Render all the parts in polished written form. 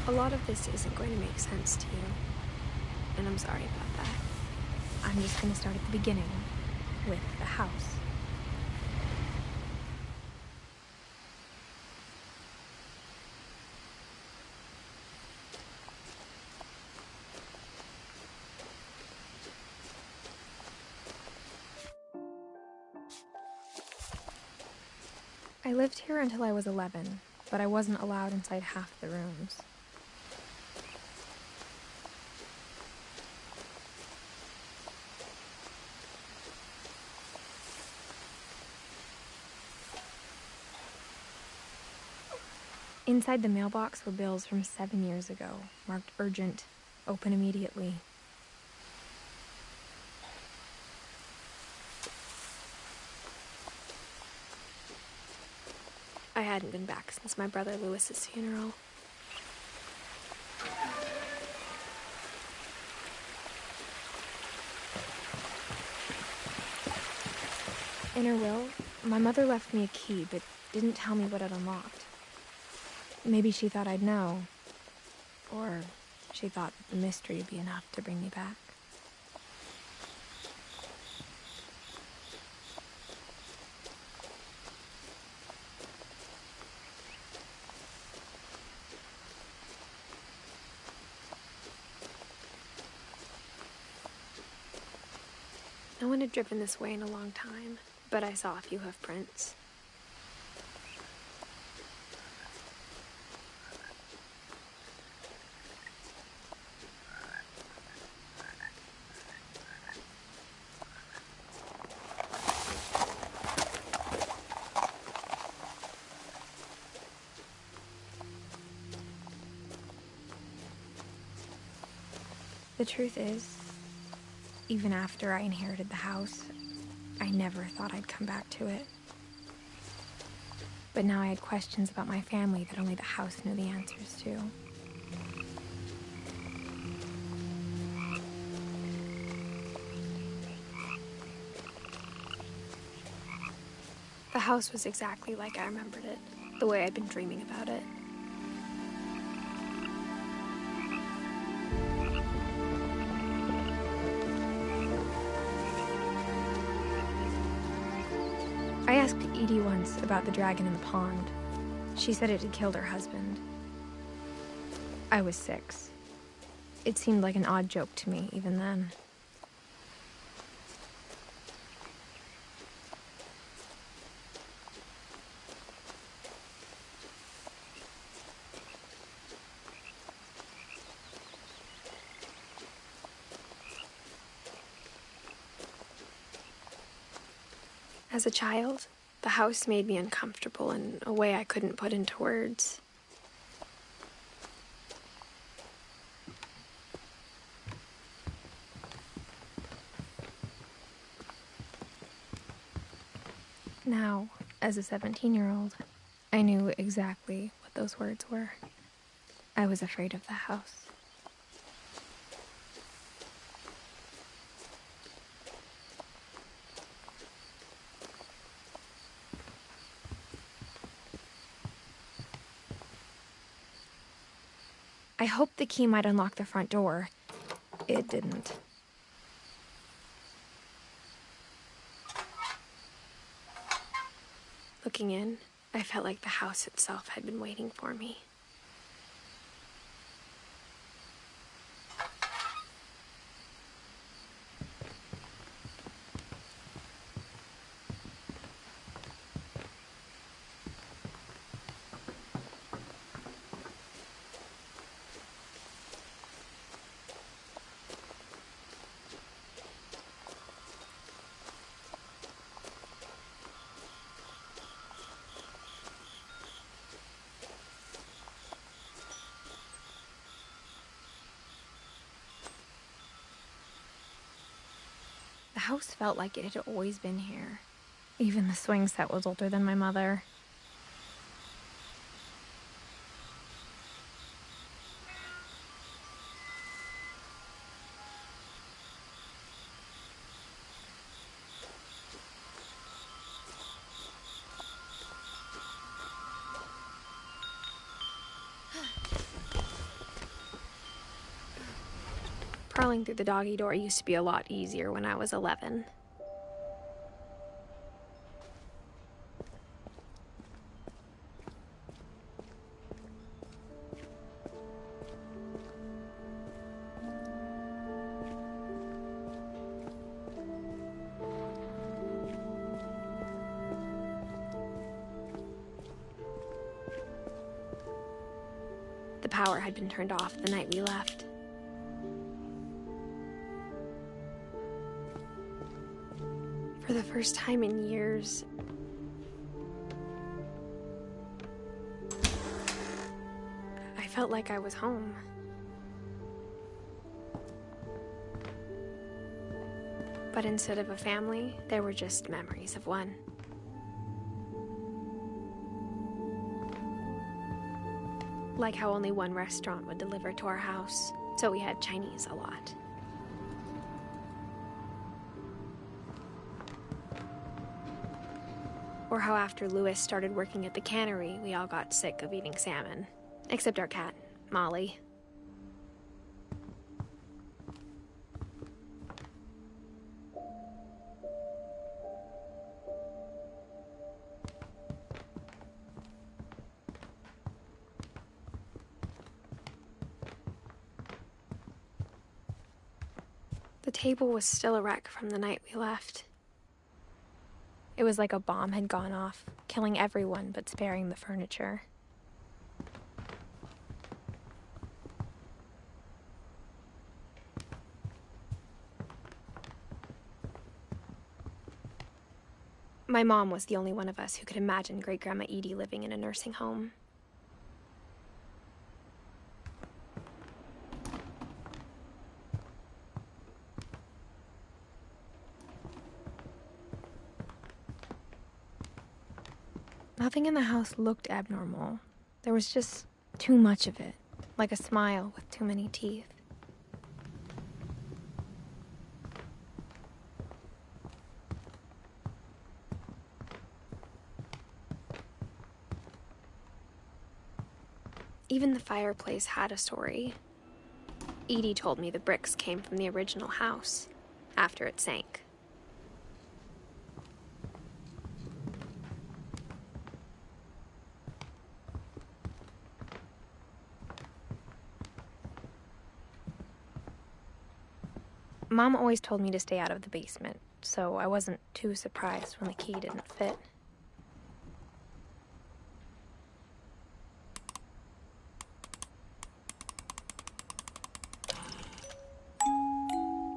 A lot of this isn't going to make sense to you, and I'm sorry about that. I'm just going to start at the beginning, with the house. I lived here until I was 11, but I wasn't allowed inside half the rooms. Inside the mailbox were bills from 7 years ago, marked urgent, open immediately. I hadn't been back since my brother Lewis's funeral. In her will, my mother left me a key, but didn't tell me what it unlocked. Maybe she thought I'd know, or she thought the mystery would be enough to bring me back. No one had driven this way in a long time, but I saw a few hoof prints. The truth is, even after I inherited the house, I never thought I'd come back to it. But now I had questions about my family that only the house knew the answers to. The house was exactly like I remembered it, the way I'd been dreaming about it. I asked Edie once about the dragon in the pond. She said it had killed her husband. I was 6. It seemed like an odd joke to me, even then. As a child, the house made me uncomfortable in a way I couldn't put into words. Now, as a 17-year-old, I knew exactly what those words were. I was afraid of the house. I hoped the key might unlock the front door. It didn't. Looking in, I felt like the house itself had been waiting for me. The house felt like it had always been here. Even the swing set was older than my mother. Crawling through the doggy door used to be a lot easier when I was 11. The power had been turned off the night we left. For the first time in years, I felt like I was home. But instead of a family, there were just memories of one. Like how only one restaurant would deliver to our house, so we had Chinese a lot. Or how after Louis started working at the cannery, we all got sick of eating salmon. Except our cat, Molly. The table was still a wreck from the night we left. It was like a bomb had gone off, killing everyone but sparing the furniture. My mom was the only one of us who could imagine Great-Grandma Edie living in a nursing home. Nothing in the house looked abnormal. There was just too much of it, like a smile with too many teeth. Even the fireplace had a story. Edie told me the bricks came from the original house, after it sank. Mom always told me to stay out of the basement, so I wasn't too surprised when the key didn't fit.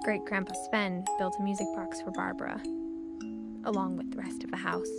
Great-Grandpa Sven built a music box for Barbara, along with the rest of the house.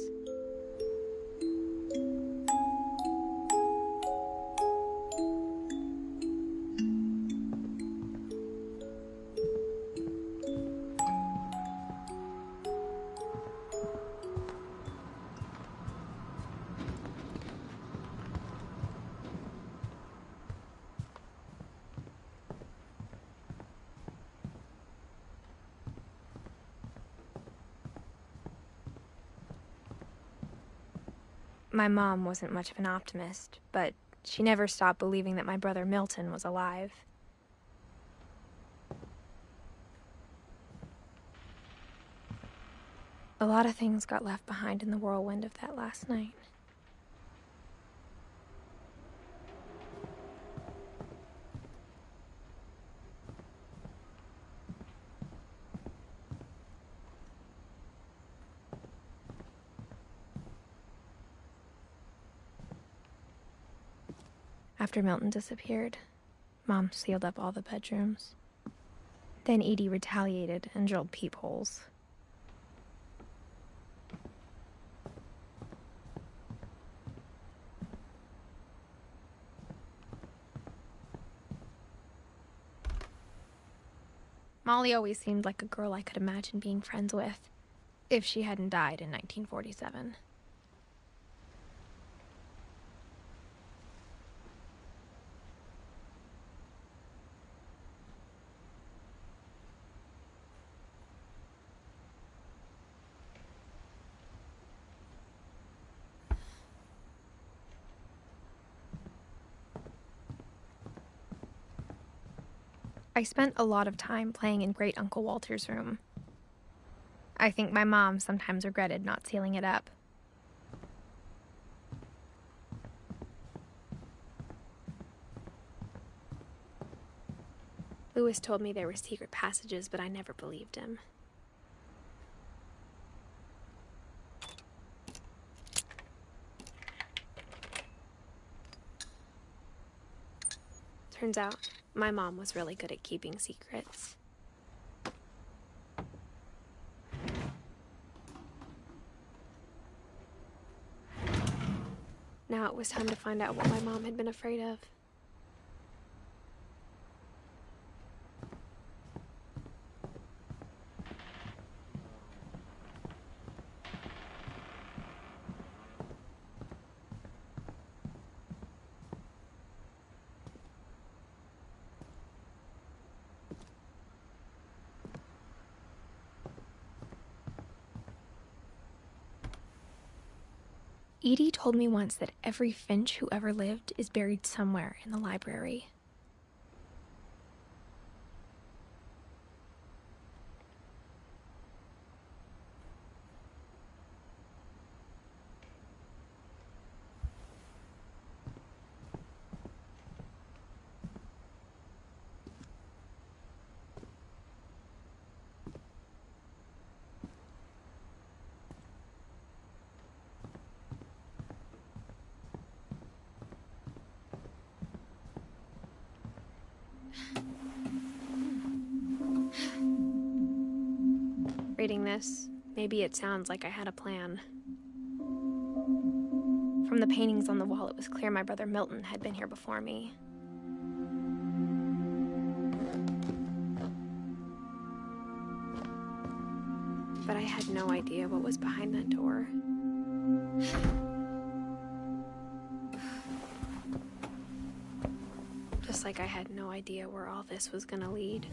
My mom wasn't much of an optimist, but she never stopped believing that my brother Milton was alive. A lot of things got left behind in the whirlwind of that last night. After Milton disappeared, Mom sealed up all the bedrooms. Then Edie retaliated and drilled peepholes. Molly always seemed like a girl I could imagine being friends with, if she hadn't died in 1947. I spent a lot of time playing in Great Uncle Walter's room. I think my mom sometimes regretted not sealing it up. Louis told me there were secret passages, but I never believed him. Turns out, my mom was really good at keeping secrets. Now it was time to find out what my mom had been afraid of. Edie told me once that every Finch who ever lived is buried somewhere in the library. Reading this, maybe it sounds like I had a plan. From the paintings on the wall, it was clear my brother Milton had been here before me. But I had no idea what was behind that door. Just like I had no idea where all this was gonna lead.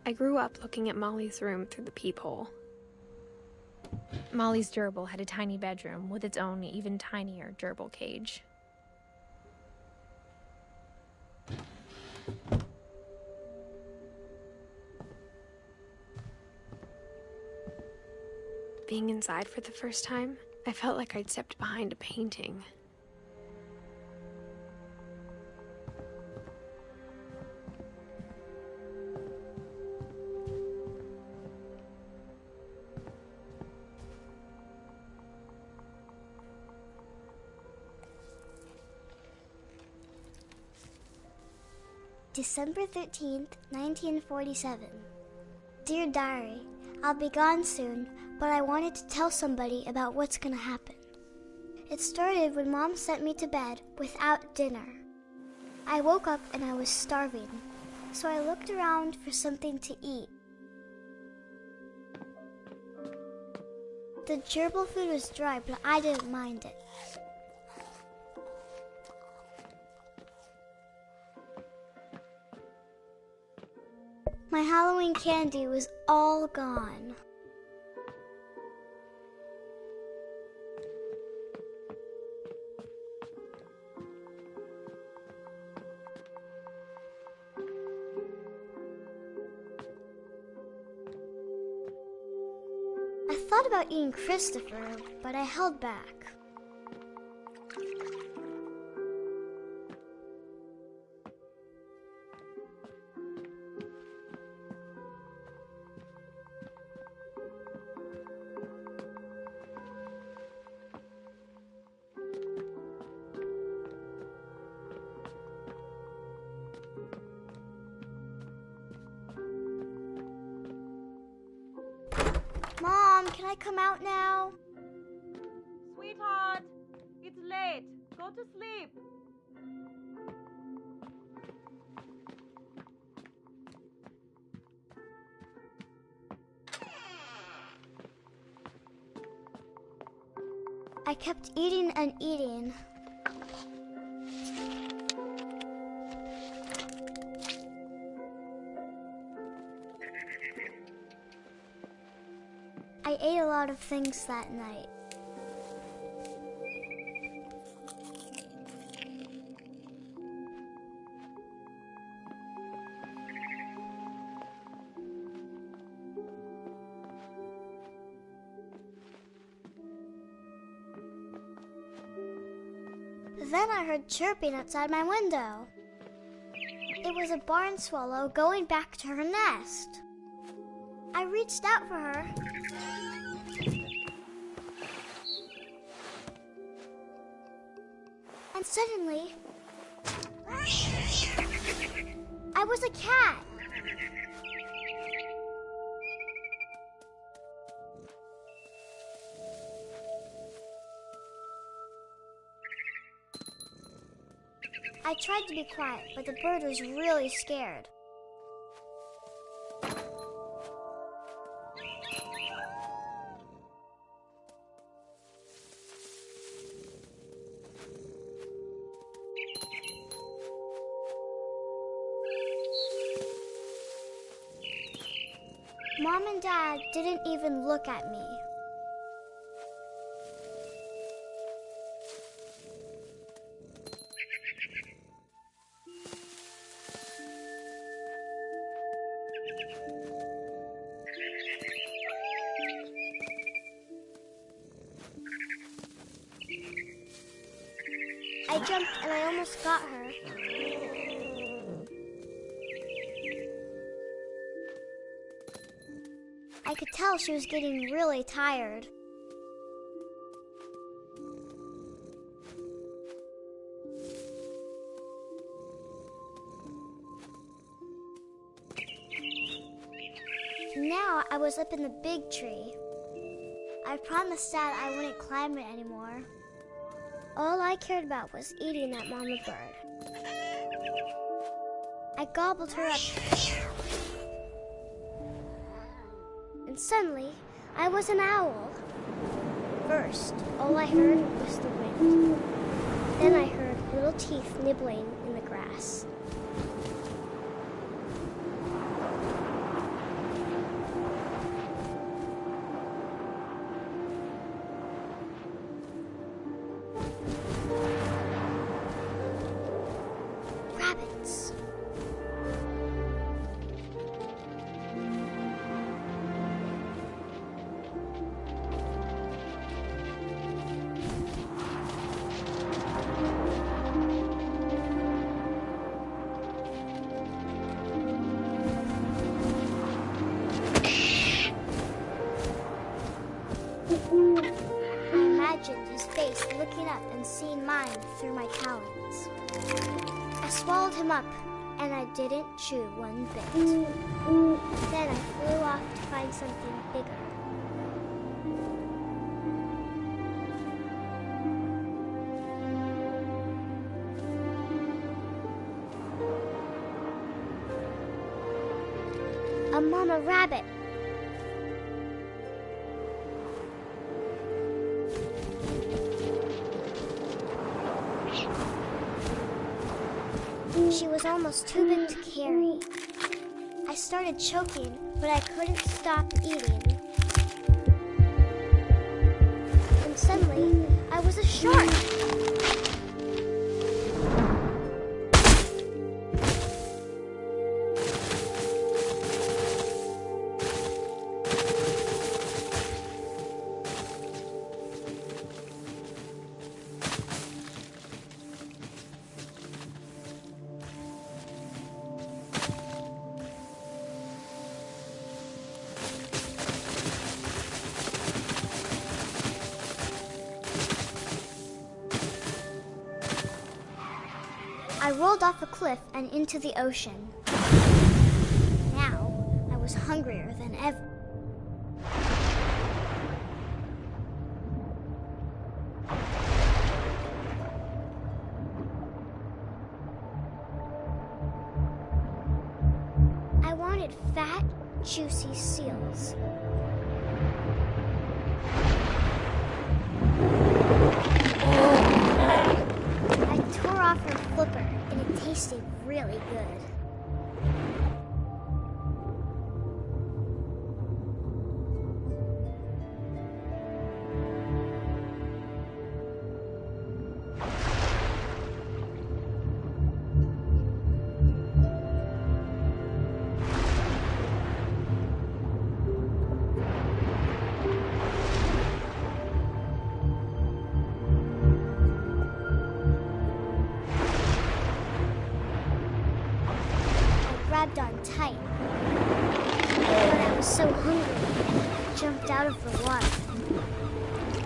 I grew up looking at Molly's room through the peephole. Molly's gerbil had a tiny bedroom with its own even tinier gerbil cage. Being inside for the first time, I felt like I'd stepped behind a painting. December 13th, 1947. Dear Diary, I'll be gone soon, but I wanted to tell somebody about what's gonna happen. It started when Mom sent me to bed without dinner. I woke up and I was starving, so I looked around for something to eat. The gerbil food was dry, but I didn't mind it. My Halloween candy was all gone. I thought about eating Christopher, but I held back. Mom, can I come out now? Sweetheart, it's late. Go to sleep. I kept eating and eating. I ate a lot of things that night. Then I heard chirping outside my window. It was a barn swallow going back to her nest. I reached out for her. And suddenly, I was a cat. I tried to be quiet, but the bird was really scared. Mom and Dad didn't even look at me. I jumped and I almost got her. I could tell she was getting really tired. Now I was up in the big tree. I promised Dad I wouldn't climb it anymore. All I cared about was eating that mama bird. I gobbled her up. And suddenly, I was an owl. First, all I heard was the wind. Then I heard little teeth nibbling in the grass. Rabbits. I imagined his face looking up and seeing mine through my talons. I swallowed him up, and I didn't chew one bit. Then I flew off to find something bigger. A mama rabbit. She was almost too big to carry. I started choking, but I couldn't stop eating. And suddenly, I was a shark. I rolled off a cliff and into the ocean. Now, I was hungrier than ever. I wanted fat, juicy seals. I tore off her flipper, and it tasted really good. grabbed on tight. But I was so hungry, I jumped out of the water.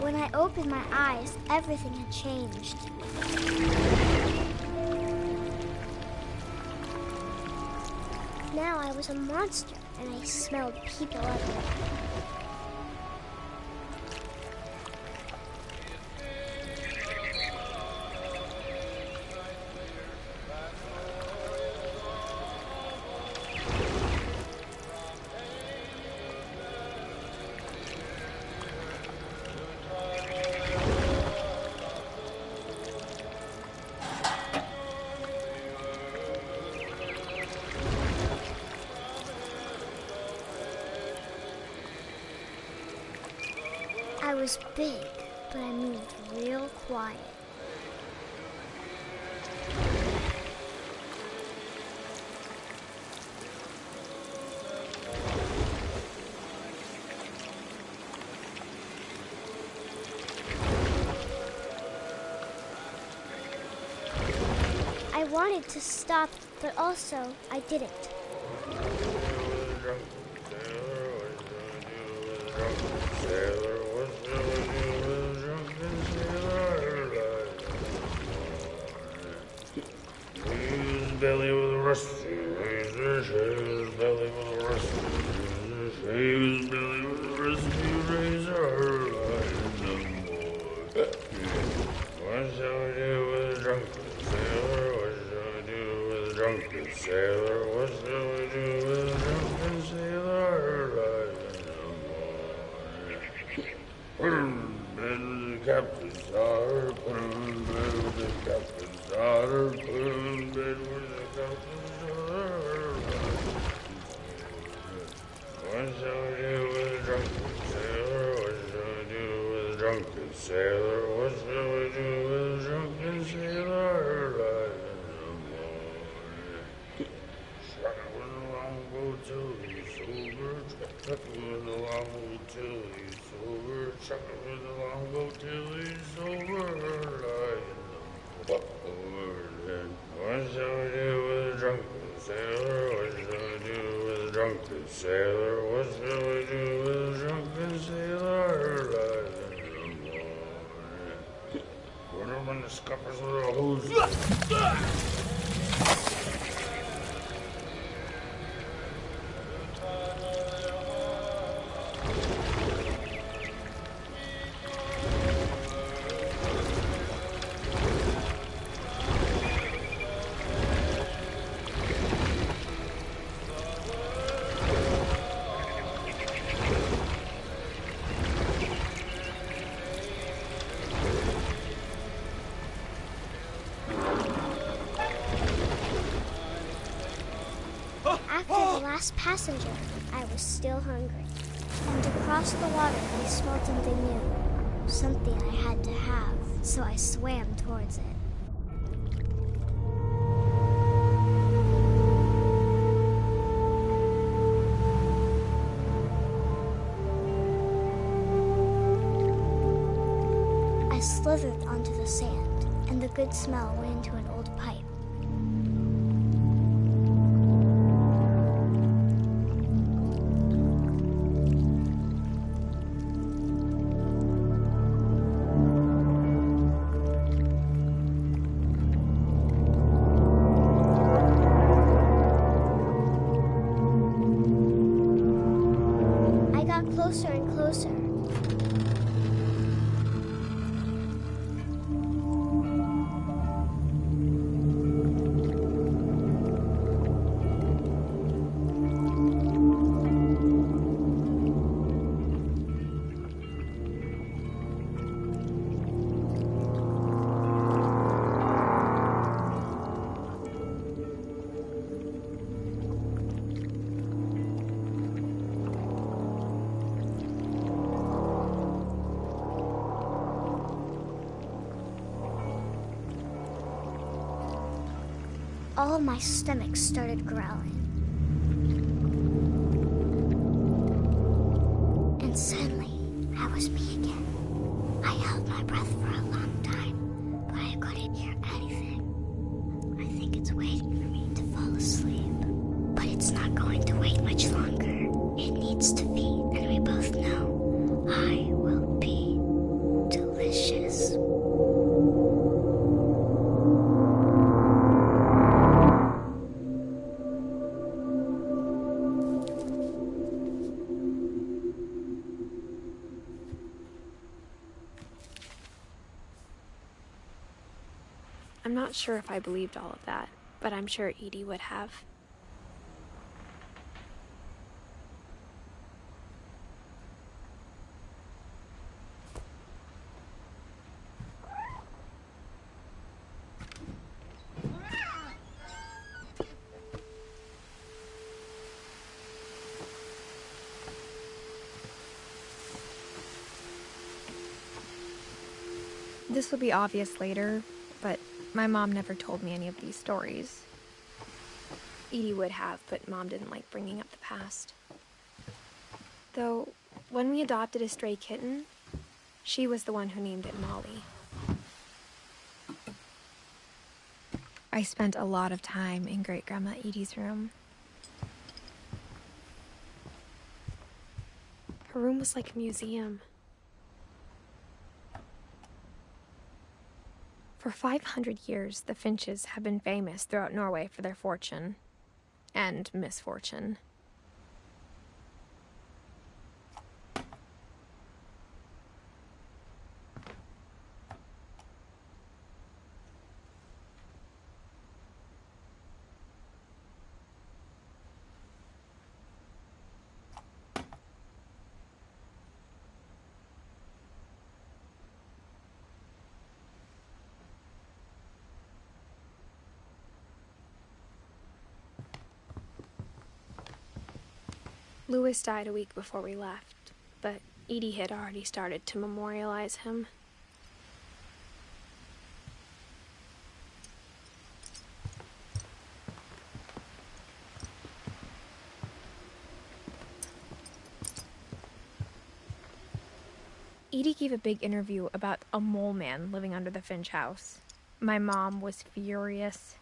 When I opened my eyes, everything had changed. Now I was a monster, and I smelled people everywhere. I was big, but I moved real quiet. I wanted to stop, but also I didn't. Belly with a rusty razor, his belly with a rusty razor, his belly with a rusty razor, what shall we do with a drunken sailor? What shall we do with a drunken sailor? What shall we do with a drunken sailor? Put him in bed with the captain's daughter, put him in bed with the captain's daughter, put him in bed with what shall we do with a drunken sailor? What shall we do with a drunken sailor? What shall we do with a drunken sailor? Chuck it with a longboat till he's sober. Chuck it with a longboat till he's sober. Chuck it with a longboat till he's sober. What shall we do with a drunken sailor? What shall we do with a drunken sailor? What shall we do with a drunken sailor? Put him in the scuppers with a hose. Passenger, I was still hungry. And across the water, I smelled something new. Something I had to have, so I swam towards it. I slithered onto the sand, and the good smell went into an old pipe. Closer and closer. All of my stomach started growling. And suddenly, I was me again. I held my breath for a long time, but I couldn't hear anything. I think it's waiting for me to fall asleep, but it It's not going to wait much longer. It needs to be, and we both know I will be delicious. I'm not sure if I believed all of that, but I'm sure Edie would have. This will be obvious later, but my mom never told me any of these stories. Edie would have, but Mom didn't like bringing up the past. Though, when we adopted a stray kitten, she was the one who named it Molly. I spent a lot of time in Great-Grandma Edie's room. Her room was like a museum. For 500 years, the Finches have been famous throughout Norway for their fortune and misfortune. Louis died a week before we left, but Edie had already started to memorialize him. Edie gave a big interview about a mole man living under the Finch house. My mom was furious.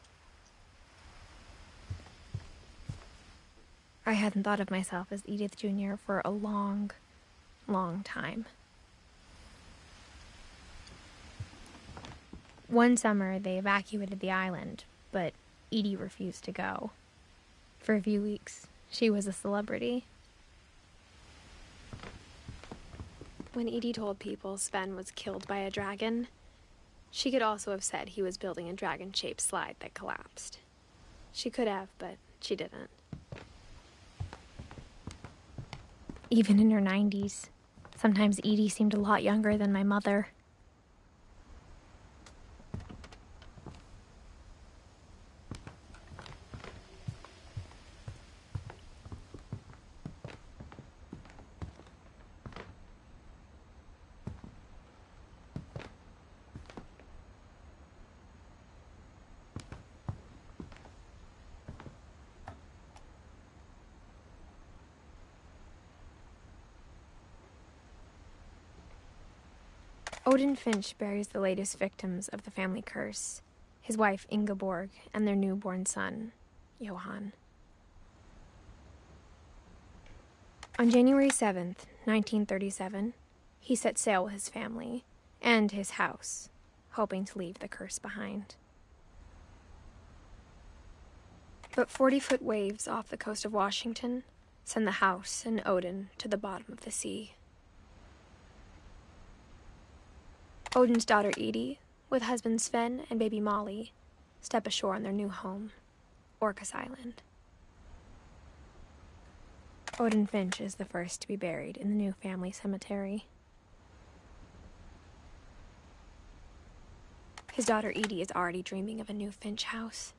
I hadn't thought of myself as Edith Jr. for a long, long time. One summer, they evacuated the island, but Edie refused to go. For a few weeks, she was a celebrity. When Edie told people Sven was killed by a dragon, she could also have said he was building a dragon-shaped slide that collapsed. She could have, but she didn't. Even in her 90s, sometimes Edie seemed a lot younger than my mother. Odin Finch buries the latest victims of the family curse, his wife Ingeborg and their newborn son, Johan. On January 7th, 1937, he set sail with his family and his house, hoping to leave the curse behind. But 40-foot waves off the coast of Washington send the house and Odin to the bottom of the sea. Odin's daughter Edie, with husband Sven and baby Molly, step ashore on their new home, Orcas Island. Odin Finch is the first to be buried in the new family cemetery. His daughter Edie is already dreaming of a new Finch house.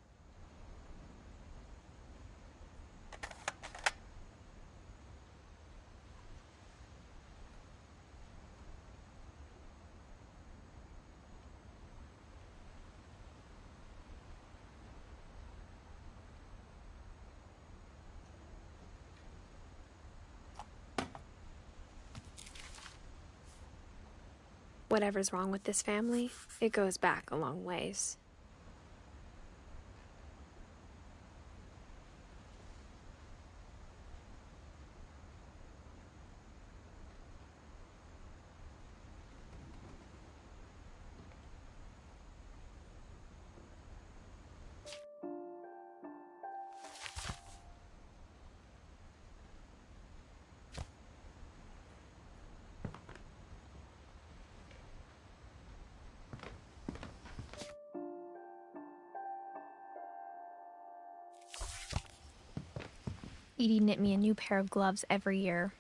Whatever's wrong with this family, it goes back a long ways. Edie knit me a new pair of gloves every year,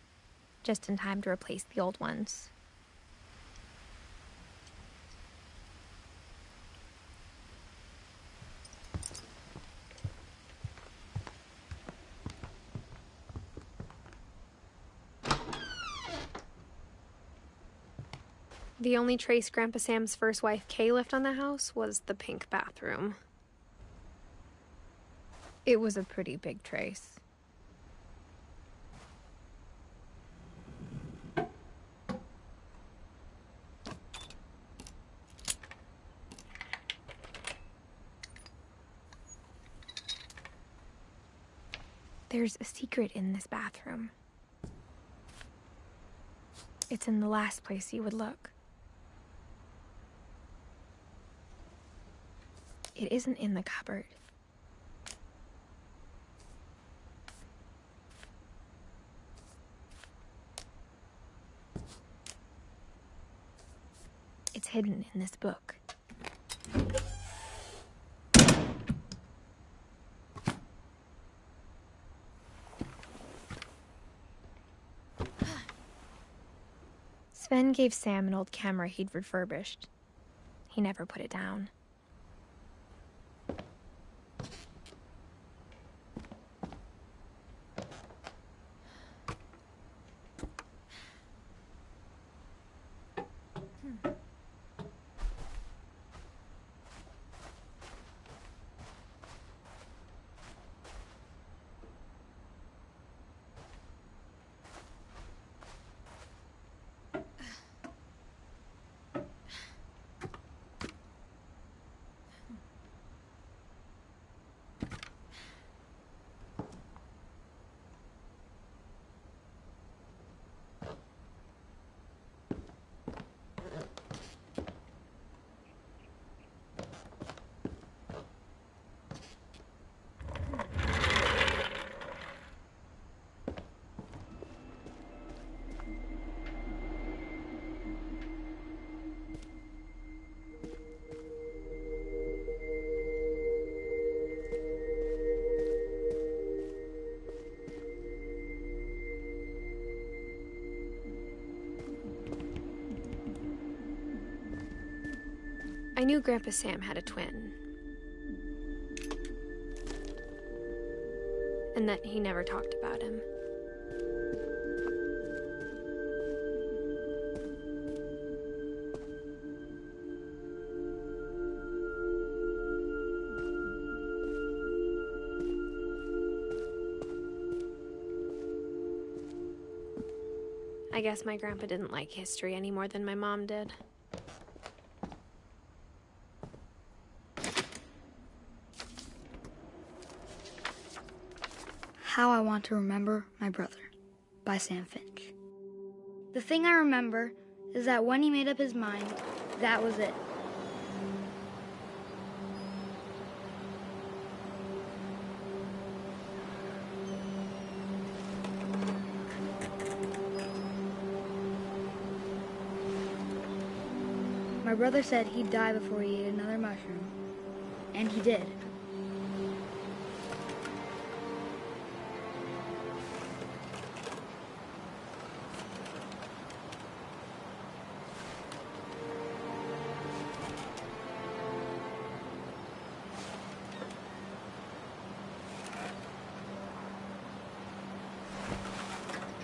just in time to replace the old ones. The only trace Grandpa Sam's first wife, Kay, left on the house was the pink bathroom. It was a pretty big trace. There's a secret in this bathroom. It's in the last place you would look. It isn't in the cupboard. It's hidden in this book. Sven gave Sam an old camera he'd refurbished. He never put it down. I knew Grandpa Sam had a twin. And that he never talked about him. I guess my grandpa didn't like history any more than my mom did. How I Want to Remember My Brother by Sam Finch. The thing I remember is that when he made up his mind, that was it. My brother said he'd die before he ate another mushroom, and he did.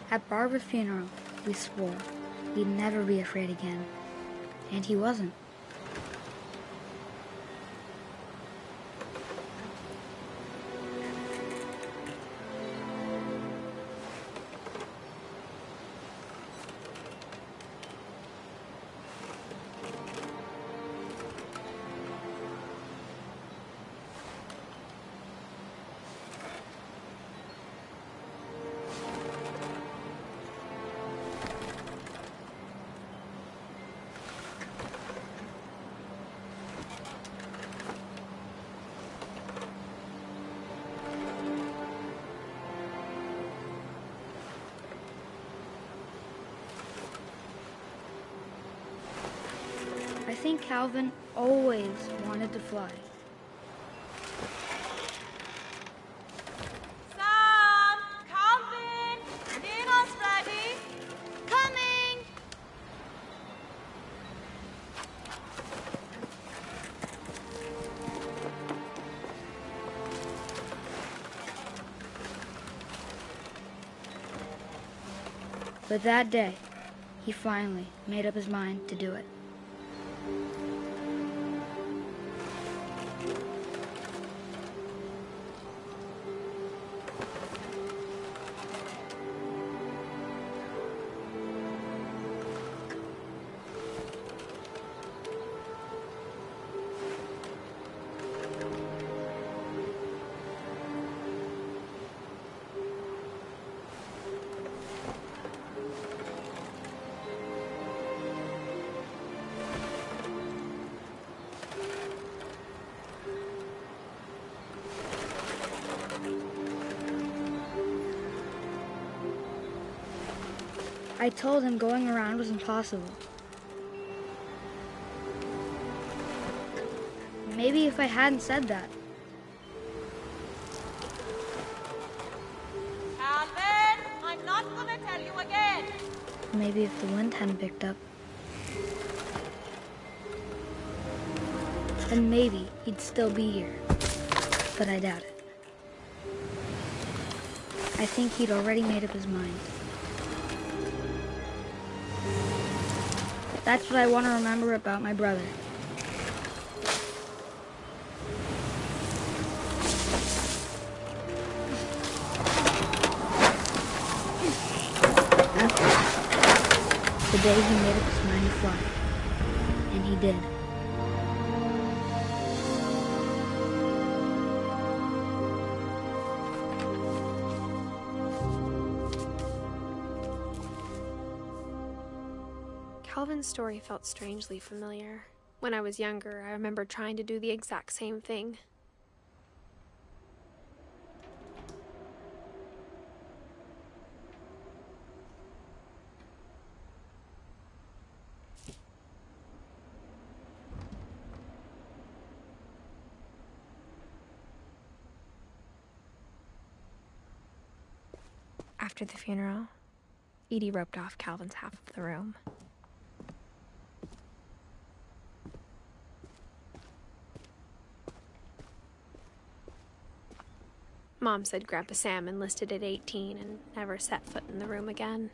At Barbara's funeral, we swore we'd never be afraid again. And he wasn't. I think Calvin always wanted to fly. Sam, But that day, he finally made up his mind to do it. I told him going around was impossible. Maybe if I hadn't said that. Calvin, I'm not gonna tell you again. Maybe if the wind hadn't picked up. Then maybe he'd still be here. But I doubt it. I think he'd already made up his mind. That's what I want to remember about my brother. The day he made up his mind to fly. And he did. Calvin's story felt strangely familiar. When I was younger, I remember trying to do the exact same thing. After the funeral, Edie roped off Calvin's half of the room. Mom said Grandpa Sam enlisted at 18 and never set foot in the room again.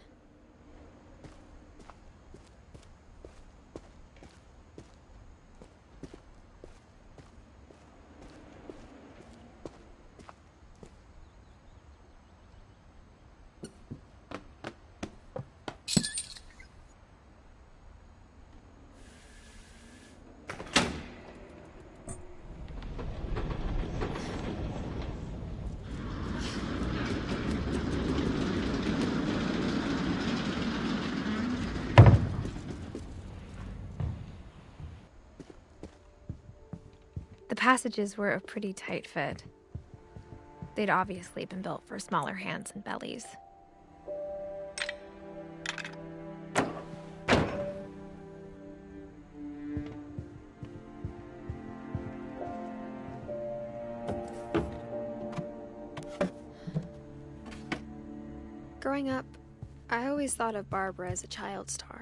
The passages were a pretty tight fit. They'd obviously been built for smaller hands and bellies. Growing up, I always thought of Barbara as a child star.